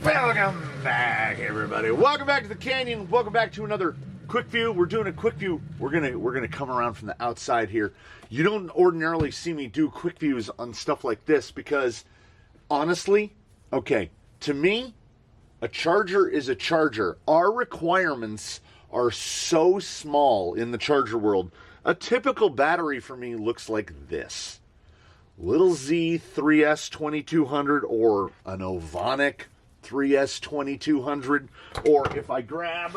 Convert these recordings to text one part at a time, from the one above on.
Welcome back, everybody. Welcome back to the canyon. Welcome back to another quick view. We're doing a quick view. We're gonna come around from the outside here. You don't ordinarily see me do quick views on stuff like this because, honestly, okay, to me, a charger is a charger. Our requirements are so small in the charger world. A typical battery for me looks like this. Little Z 3S 2200 or an Ovonic 3S 2200, or if I grab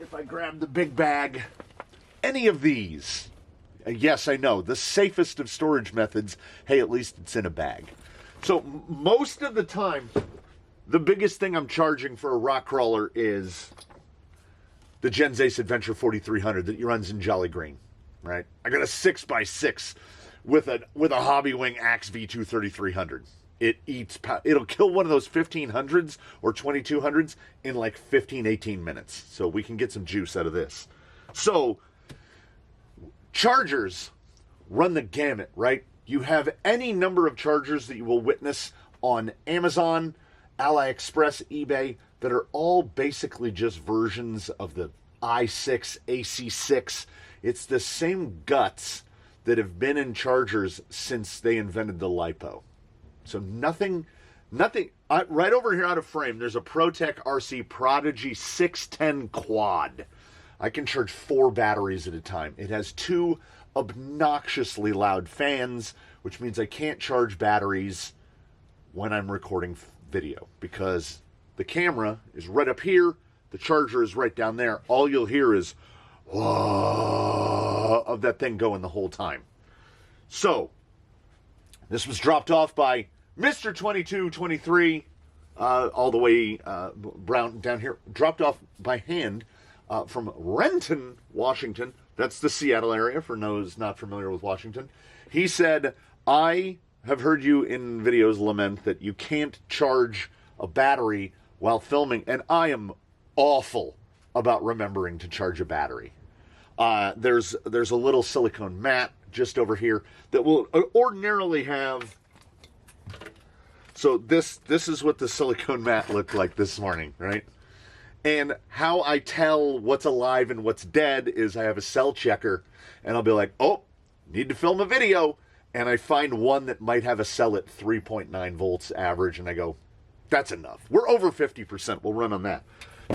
the big bag, any of these. Yes, I know, the safest of storage methods. Hey, at least it's in a bag. So most of the time, the biggest thing I'm charging for a rock crawler is the GensAce Adventure 4300 that runs in Jolly Green, right? I got a 6x6 with a Hobby Wing Axe V2 3300. It'll kill one of those 1500s or 2200s in like 15-18 minutes. So we can get some juice out of this. So chargers run the gamut, right? You have any number of chargers that you will witness on Amazon, AliExpress, eBay, that are all basically just versions of the i6, AC6. It's the same guts that have been in chargers since they invented the LiPo. So nothing, right over here out of frame, there's a ProTech RC Prodigy 610 quad. I can charge 4 batteries at a time. It has 2 obnoxiously loud fans, which means I can't charge batteries when I'm recording video because the camera is right up here, the charger is right down there. All you'll hear is of that thing going the whole time. So this was dropped off by Mr. 2223, all the way brown down here, dropped off by hand from Renton, Washington. That's the Seattle area, for those not familiar with Washington. He said, I have heard you in videos lament that you can't charge a battery while filming, and I am awful about remembering to charge a battery. There's a little silicone mat just over here that will ordinarily have. So this is what the silicone mat looked like this morning, right? And how I tell what's alive and what's dead is I have a cell checker, and I'll be like, oh, need to film a video, and I find one that might have a cell at 3.9 volts average, and I go, that's enough. We're over 50%. We'll run on that.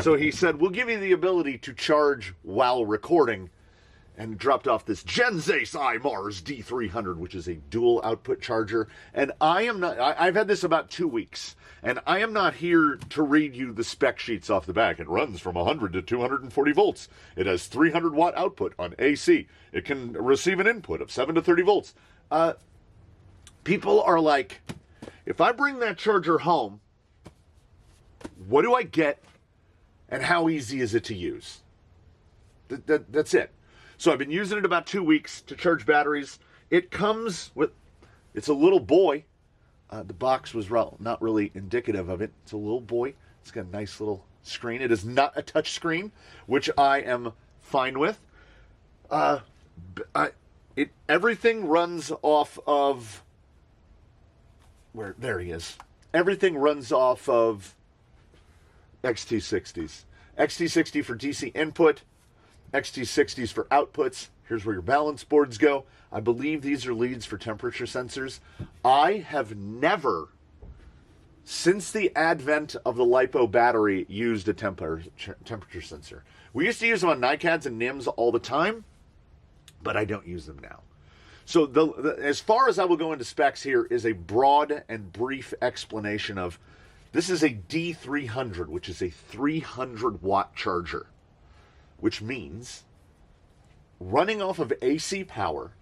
So he said, we'll give you the ability to charge while recording, and dropped off this GensAce iMARS D300, which is a dual output charger. And I've had this about 2 weeks, and I am not here to read you the spec sheets off the back. It runs from 100 to 240 volts. It has 300 watt output on AC. It can receive an input of 7 to 30 volts. People are like, if I bring that charger home, what do I get? And how easy is it to use? That's it. So I've been using it about 2 weeks to charge batteries. It comes with, it's a little boy. The box was not really indicative of it. It's a little boy. It's got a nice little screen. It is not a touch screen, which I am fine with. Everything runs off of, there he is. Everything runs off of XT60s. XT60 for DC input, XT60s for outputs. Here's where your balance boards go. I believe these are leads for temperature sensors. I have never, since the advent of the LiPo battery, used a temperature sensor. We used to use them on NiCads and NIMS all the time, but I don't use them now. So as far as I will go into specs here is a broad and brief explanation of, this is a D300, which is a 300 watt charger, which means running off of AC power,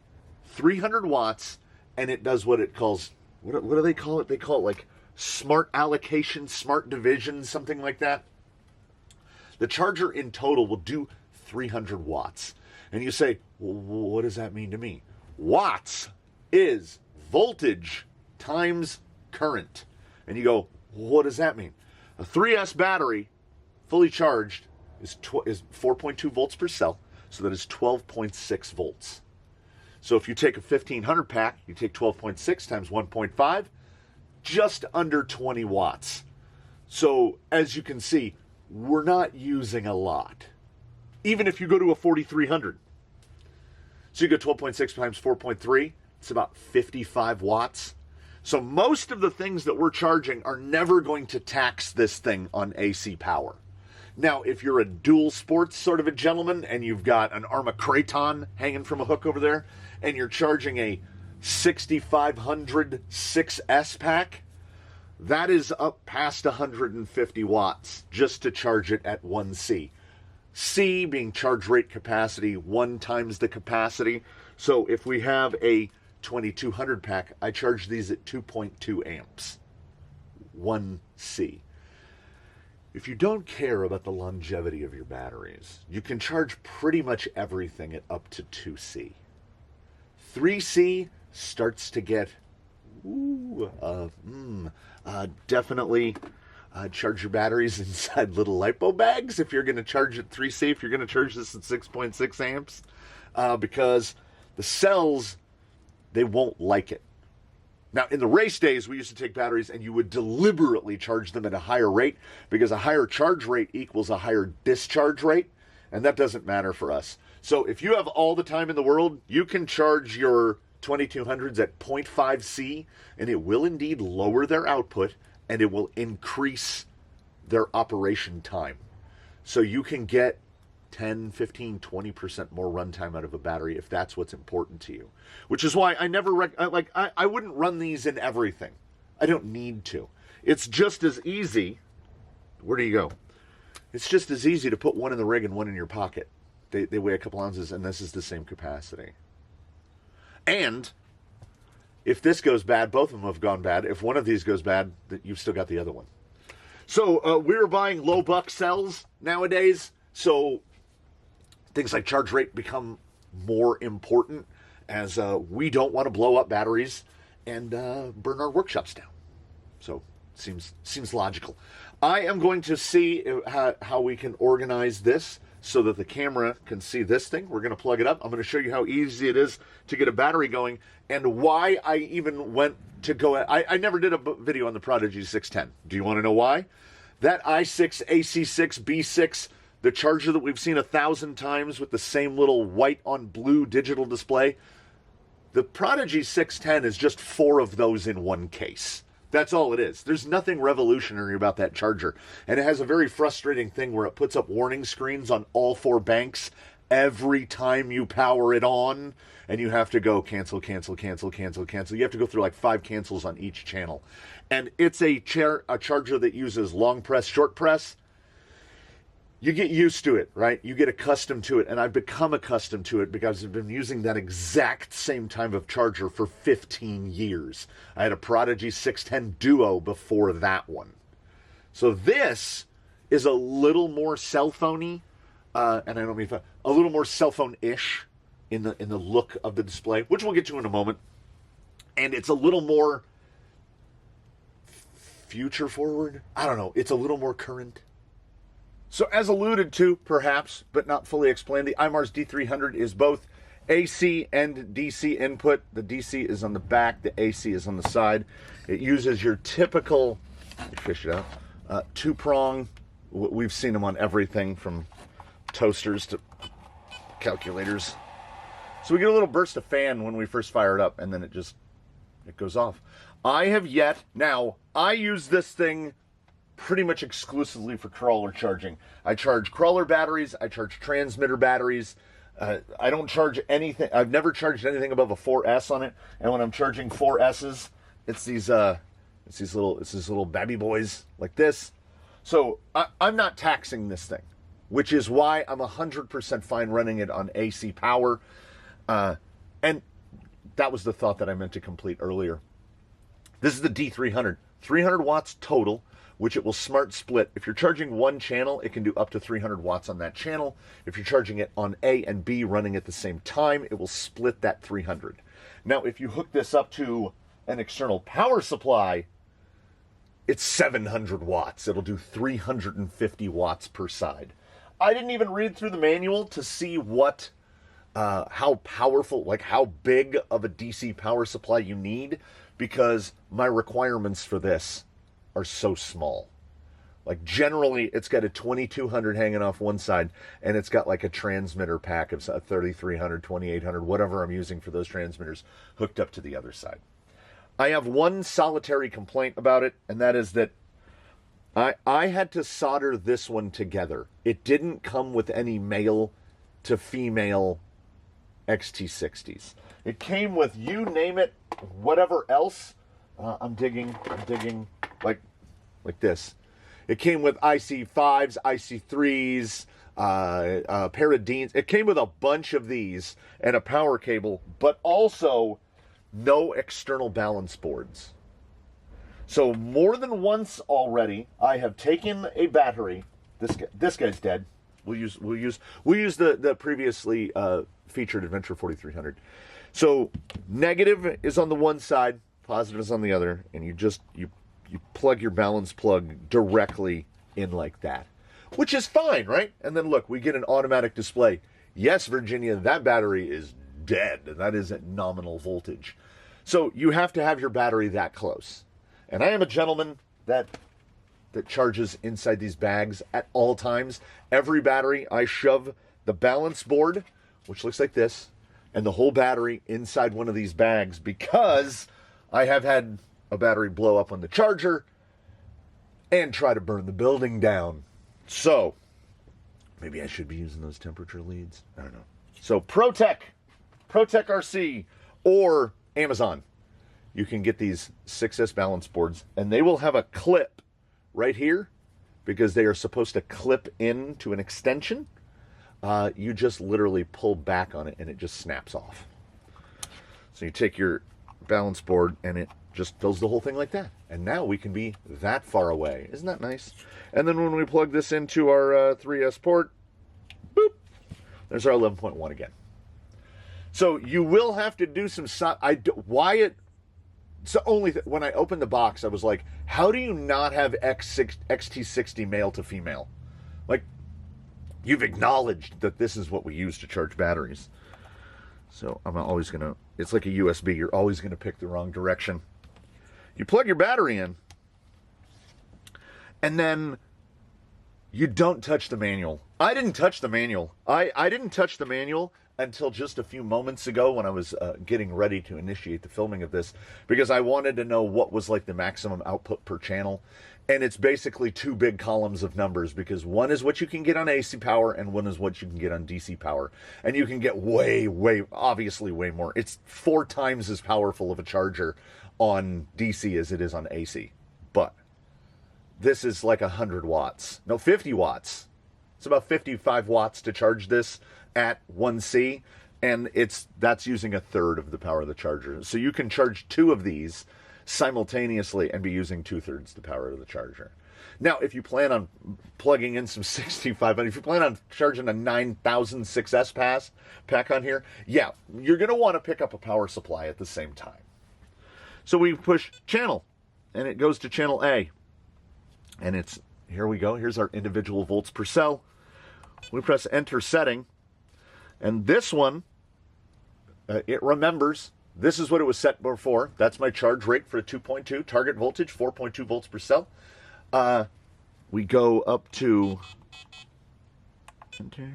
300 watts, and it does what it calls, what do they call it? They call it like smart allocation, smart division, something like that. The charger in total will do 300 watts. And you say, well, what does that mean to me? Watts is voltage times current. And you go, what does that mean? A 3S battery, fully charged, is 4.2 volts per cell, so that is 12.6 volts. So if you take a 1500 pack, you take 12.6 times 1.5, just under 20 watts. So as you can see, we're not using a lot. Even if you go to a 4300. So you go 12.6 times 4.3, it's about 55 watts. So most of the things that we're charging are never going to tax this thing on AC power. Now, if you're a dual sports sort of a gentleman and you've got an Arma Kraton hanging from a hook over there and you're charging a 6500 6S pack, that is up past 150 watts just to charge it at 1C. C being charge rate capacity, 1 times the capacity. So if we have a 2200 pack, I charge these at 2.2 amps, 1C. If you don't care about the longevity of your batteries, you can charge pretty much everything at up to 2C. 3C starts to get, definitely charge your batteries inside little lipo bags if you're going to charge at 3C, if you're going to charge this at 6.6 amps, because the cells, they won't like it. Now, in the race days, we used to take batteries and you would deliberately charge them at a higher rate because a higher charge rate equals a higher discharge rate, and that doesn't matter for us. So if you have all the time in the world, you can charge your 2200s at 0.5C, and it will indeed lower their output, and it will increase their operation time. So you can get 10, 15, 20% more runtime out of a battery if that's what's important to you. Which is why I never, I wouldn't run these in everything. I don't need to. It's just as easy, where do you go? It's just as easy to put one in the rig and one in your pocket. They weigh a couple ounces, and this is the same capacity. And if this goes bad, both of them have gone bad. If one of these goes bad, you've still got the other one. So we're buying low buck cells nowadays. So things like charge rate become more important as we don't want to blow up batteries and burn our workshops down. So seems logical. I am going to see how we can organize this so that the camera can see this thing. We're going to plug it up. I'm going to show you how easy it is to get a battery going and why I even went to go. I never did a video on the Prodigy 610. Do you want to know why? That i6 AC6 B6, the charger that we've seen 1,000 times with the same little white on blue digital display, the Prodigy 610 is just 4 of those in one case. That's all it is. There's nothing revolutionary about that charger. And it has a very frustrating thing where it puts up warning screens on all 4 banks every time you power it on. And you have to go cancel, cancel, cancel, cancel, cancel. You have to go through like 5 cancels on each channel. And it's a charger that uses long press, short press. You get used to it, right? You get accustomed to it. And I've become accustomed to it because I've been using that exact same type of charger for 15 years. I had a Prodigy 610 Duo before that one. So this is a little more cell phone-y, and I don't mean a little more cell phone-ish in the look of the display, which we'll get to in a moment. And it's a little more future forward. I don't know. It's a little more current. So as alluded to, perhaps, but not fully explained, the iMARS D300 is both AC and DC input. The DC is on the back, the AC is on the side. It uses your typical, fish it out, 2-prong. We've seen them on everything from toasters to calculators. So we get a little burst of fan when we first fire it up, and then it goes off. I use this thing pretty much exclusively for crawler charging. I charge crawler batteries, I charge transmitter batteries. I don't charge anything. I've never charged anything above a 4S on it. And when I'm charging 4Ss, it's these little babby boys like this. So I'm not taxing this thing, which is why I'm 100% fine running it on AC power. And that was the thought that I meant to complete earlier. This is the D300, 300 watts total, which it will smart split. If you're charging one channel, it can do up to 300 watts on that channel. If you're charging it on A and B running at the same time, it will split that 300. Now, if you hook this up to an external power supply, it's 700 watts. It'll do 350 watts per side. I didn't even read through the manual to see how powerful, like how big of a DC power supply you need, because my requirements for this are so small. Like generally, it's got a 2200 hanging off one side, and it's got like a transmitter pack of a 3300, 2800, whatever I'm using for those transmitters hooked up to the other side. I have one solitary complaint about it, and that is that I had to solder this one together. It didn't come with any male to female XT60s. It came with, you name it, whatever else. I'm digging like this. It came with IC5s, IC3s, Paradeens. It came with a bunch of these and a power cable, but also no external balance boards. So more than once already, I have taken a battery. This guy's dead. We'll use the previously featured Adventure 4300. So negative is on the one side, positive is on the other, and you plug your balance plug directly in like that, which is fine, right? And then look, we get an automatic display. Yes, Virginia, that battery is dead. That is at nominal voltage. So you have to have your battery that close. And I am a gentleman that charges inside these bags at all times. Every battery, I shove the balance board, which looks like this, and the whole battery inside one of these bags, because I have had a battery blow up on the charger and try to burn the building down. So maybe I should be using those temperature leads. I don't know. So ProTech RC, or Amazon. You can get these 6S balance boards, and they will have a clip right here because they are supposed to clip into an extension. You just literally pull back on it and it just snaps off. So you take your balance board and it just fills the whole thing like that. And now we can be that far away. Isn't that nice? And then when we plug this into our 3S port, boop, there's our 11.1 again. So you will have to do some... when I opened the box, I was like, how do you not have XT60 male to female? Like, you've acknowledged that this is what we use to charge batteries. So I'm always going to... It's like a USB. You're always going to pick the wrong direction. You plug your battery in, and then you don't touch the manual. I didn't touch the manual. I didn't touch the manual until just a few moments ago when I was getting ready to initiate the filming of this, because I wanted to know what was like the maximum output per channel. And it's basically two big columns of numbers, because one is what you can get on AC power and one is what you can get on DC power. And you can get obviously way more. It's 4 times as powerful of a charger on DC as it is on AC. But this is like 100 watts. No, 50 watts. It's about 55 watts to charge this at 1C, and that's using a third of the power of the charger. So you can charge 2 of these simultaneously and be using 2/3 the power of the charger. Now, if you plan on plugging in some 6500, if you plan on charging a 9000 6S pack on here, yeah, you're going to want to pick up a power supply at the same time. So we push channel, and it goes to channel A. And here we go. Here's our individual volts per cell. We press enter setting. And this one, it remembers, this is what it was set before. That's my charge rate for a 2.2. Target voltage, 4.2 volts per cell. We go up to... Enter.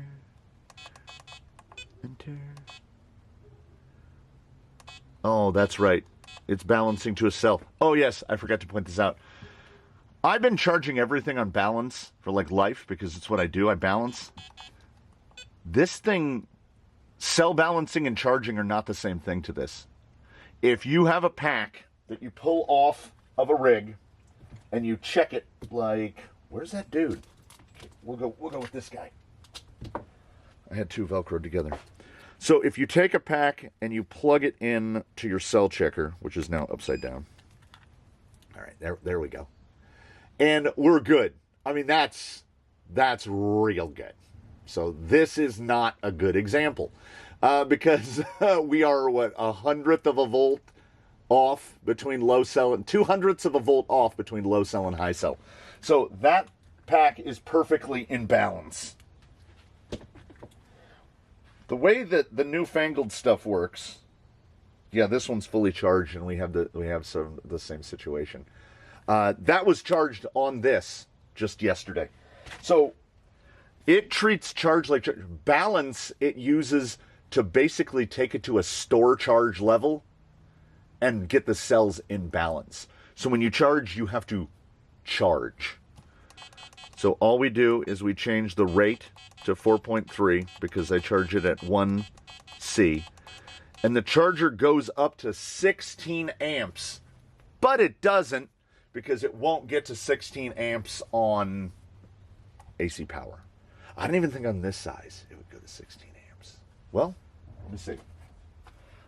Oh, that's right. It's balancing to a cell. Oh, yes, I forgot to point this out. I've been charging everything on balance for like life, because it's what I do. I balance. This thing, cell balancing and charging are not the same thing to this. If you have a pack that you pull off of a rig and you check it, like, where's that dude? Okay, we'll go with this guy. I had 2 Velcroed together. So if you take a pack and you plug it in to your cell checker, which is now upside down. All right, there we go. And we're good. I mean, that's real good. So this is not a good example, because we are, what, 100th of a volt off between low cell, and 200ths of a volt off between low cell and high cell. So that pack is perfectly in balance. The way that the newfangled stuff works, yeah, this one's fully charged, and we have the same situation. That was charged on this just yesterday. So it treats charge like balance. It uses to basically take it to a store charge level and get the cells in balance. So when you charge, you have to charge. So all we do is we change the rate to 4.3 because I charge it at 1C. And the charger goes up to 16 amps. But it doesn't because it won't get to 16 amps on AC power. I don't even think on this size it would go to 16 amps. Well, let me see.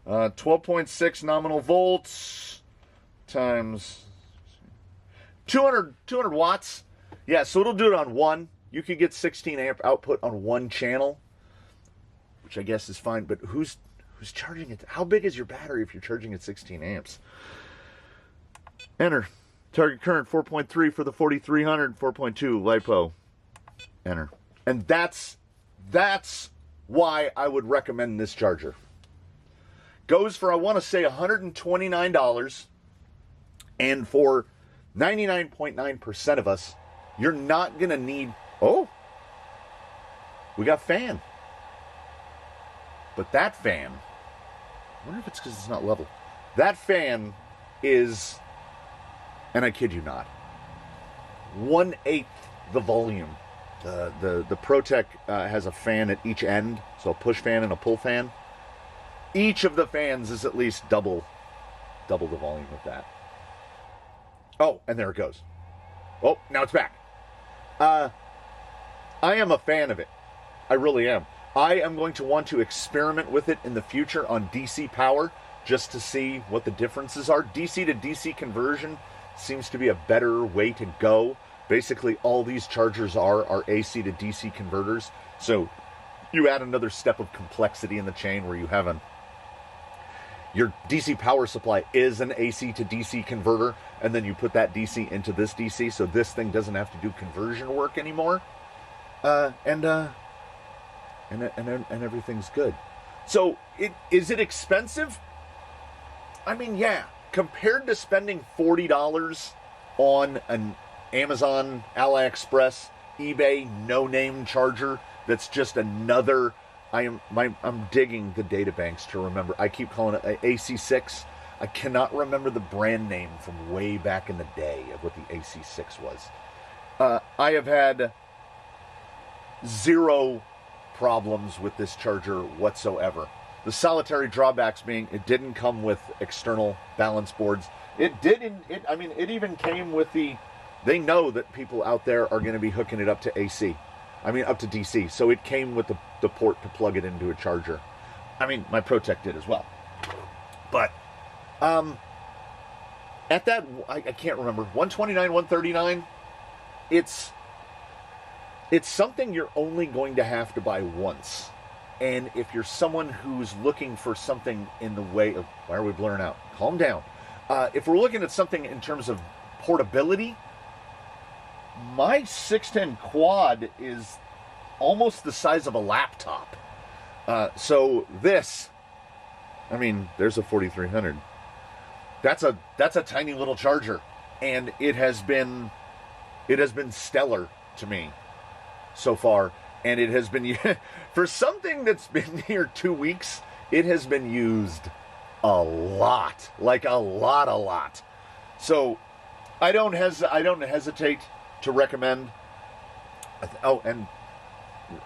12.6 nominal volts times 200 watts. Yeah, so it'll do it on one. You could get 16 amp output on one channel, which I guess is fine. But who's charging it? How big is your battery if you're charging at 16 amps? Enter. Target current 4.3 for the 4300, 4.2 LiPo. Enter. And that's why I would recommend this charger. Goes for, I want to say, $129. And for 99.9% of us, you're not going to need... Oh! We got fan. But that fan... I wonder if it's because it's not level. That fan is... And I kid you not. 1/8 the volume. The ProTech has a fan at each end. So a push fan and a pull fan. Each of the fans is at least double the volume of that. Oh, and there it goes. Oh, now it's back. I am a fan of it. I really am. I am going to want to experiment with it in the future on DC power just to see what the differences are. DC to DC conversion seems to be a better way to go. Basically, all these chargers are AC to DC converters. So you add another step of complexity in the chain where you have your DC power supply is an AC to DC converter, and then you put that DC into this DC, so this thing doesn't have to do conversion work anymore. And everything's good. So, is it expensive? I mean, yeah. Compared to spending $40 on an Amazon, AliExpress, eBay, no-name charger that's just another... I'm digging the data banks to remember. I keep calling it AC6. I cannot remember the brand name from way back in the day of what the AC6 was. I have had zero problems with this charger whatsoever. The solitary drawbacks being it didn't come with external balance boards. It even came with they know that people out there are going to be hooking it up to AC. Up to DC. So it came with the port to plug it into a charger. My ProTech did as well. But, at that, I can't remember, 129, 139, it's something you're only going to have to buy once. And if you're someone who's looking for something in the way of, why are we blurring out? Calm down. If we're looking at something in terms of portability, my 610 quad is almost the size of a laptop. So this, there's a 4300. That's a tiny little charger, and it has been stellar to me so far. And it has been, for something that's been here 2 weeks, it has been used a lot, like a lot. So I don't hesitate to recommend. Oh, and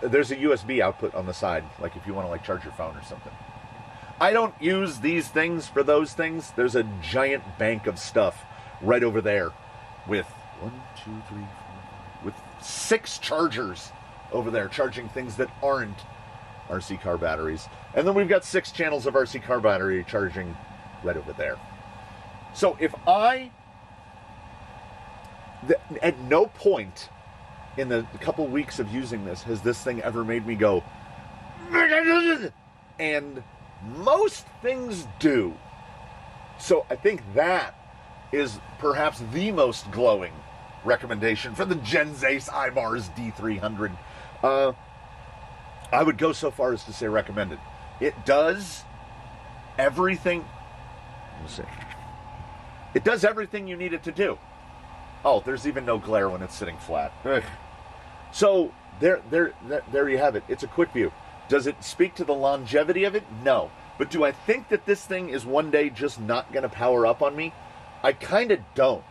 there's a USB output on the side, like if you want to charge your phone or something. I don't use these things for those things. There's a giant bank of stuff right over there with 6 chargers over there charging things that aren't RC car batteries. And then we've got 6 channels of RC car battery charging right over there. So if at no point in the couple weeks of using this has this thing ever made me go, and most things do. So I think that is perhaps the most glowing recommendation for the GensAce iMARS D300. I would go so far as to say recommended. It does everything. Let's see. It does everything you need it to do. Oh, there's even no glare when it's sitting flat. Ugh. So there you have it. It's a Quickview. Does it speak to the longevity of it? No. But do I think that this thing is one day just not going to power up on me? I kind of don't.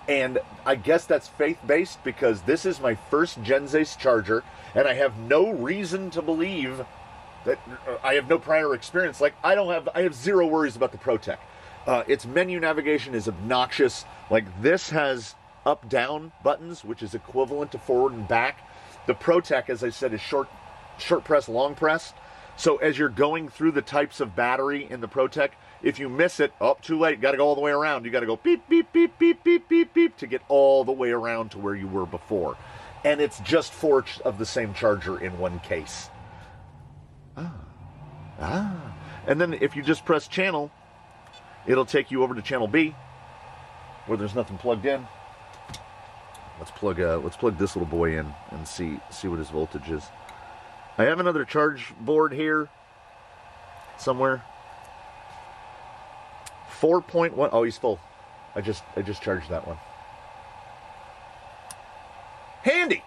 And I guess that's faith-based because this is my first GensAce charger, and I have no reason to believe that I have no prior experience. Like, I have zero worries about the ProTech. Its menu navigation is obnoxious. Like, this has up-down buttons, which is equivalent to forward and back. The ProTech, as I said, is short press, long press. So as you're going through the types of battery in the ProTech, if you miss it, oh, too late, got to go all the way around. You got to go beep, beep, beep, beep, beep, beep, beep to get all the way around to where you were before. And it's just 4 of the same charger in one case. And then if you just press channel, it'll take you over to channel B, where there's nothing plugged in. Let's plug this little boy in and see what his voltage is. I have another charge board here somewhere. 4.1. Oh, he's full. I just charged that one. Handy,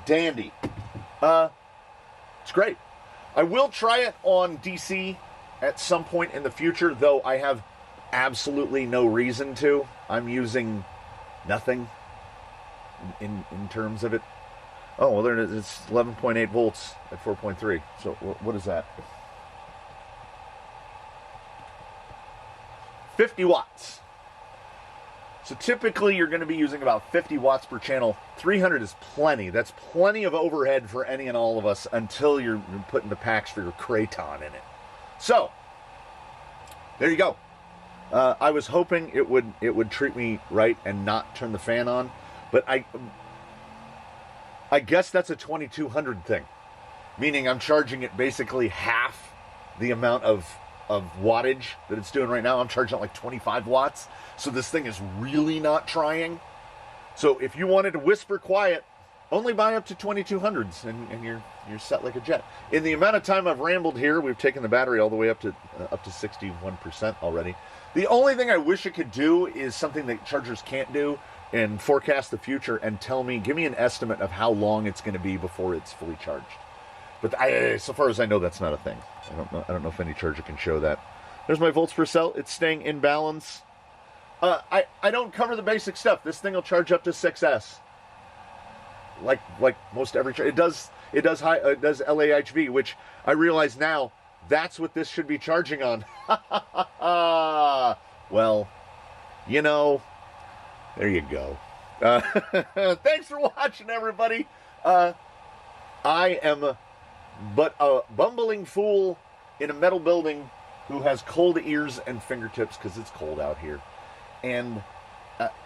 dandy. It's great. I will try it on DC at some point in the future, though I have absolutely no reason to. I'm using nothing in terms of it. Oh, well, there it is. It's 11.8 volts at 4.3. So what is that? 50 watts. So typically you're going to be using about 50 watts per channel. 300 is plenty. That's plenty of overhead for any and all of us until you're putting the packs for your Kraton in it. So, there you go. I was hoping it would treat me right and not turn the fan on, but I guess that's a 2200 thing, meaning I'm charging it basically half the amount of wattage that it's doing right now. I'm charging it like 25 watts, so this thing is really not trying. So if you wanted to whisper quiet, only buy up to 2200s, and you're set like a jet. In the amount of time I've rambled here, we've taken the battery all the way up to 61% already. The only thing I wish it could do is something that chargers can't do, and forecast the future and give me an estimate of how long it's going to be before it's fully charged. But so far as I know, that's not a thing. I don't know if any charger can show that. There's my volts per cell. It's staying in balance. I don't cover the basic stuff. This thing will charge up to 6S. Like most every charger. It does LAHV, which I realize now that's what this should be charging on. Well, you know, there you go. Thanks for watching, everybody. I am but a bumbling fool in a metal building who has cold ears and fingertips because it's cold out here. And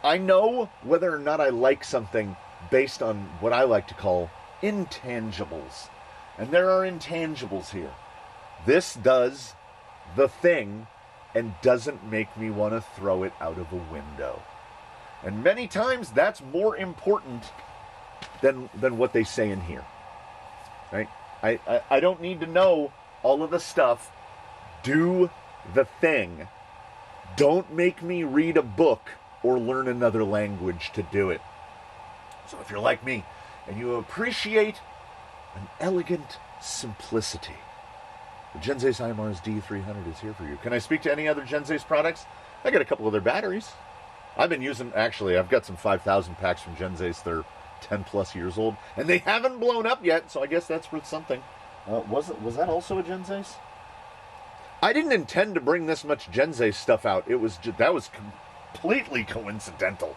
I know whether or not I like something based on what I like to call intangibles. And there are intangibles here. This does the thing and doesn't make me want to throw it out of a window. And many times that's more important than what they say in here. Right? I don't need to know all of the stuff. Do the thing. Don't make me read a book or learn another language to do it. So if you're like me and you appreciate an elegant simplicity, the GensAce iMARS D300 is here for you. Can I speak to any other GensAce products? I got a couple of their batteries. I've been using, actually, I've got some 5,000 packs from GensAce. They're 10 plus years old, and they haven't blown up yet, so I guess that's worth something. Was that also a GensAce? I didn't intend to bring this much GensAce stuff out. That was completely coincidental.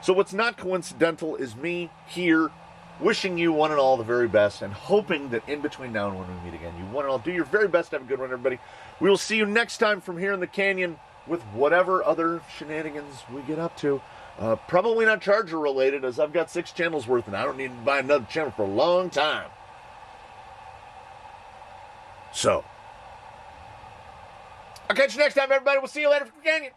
So what's not coincidental is me here wishing you one and all the very best and hoping that in between now and when we meet again, you one and all do your very best. Have a good one, everybody. We will see you next time from here in the canyon with whatever other shenanigans we get up to. Probably not charger related, as I've got 6 channels worth and I don't need to buy another channel for a long time. So, I'll catch you next time, everybody. We'll see you later from the canyon.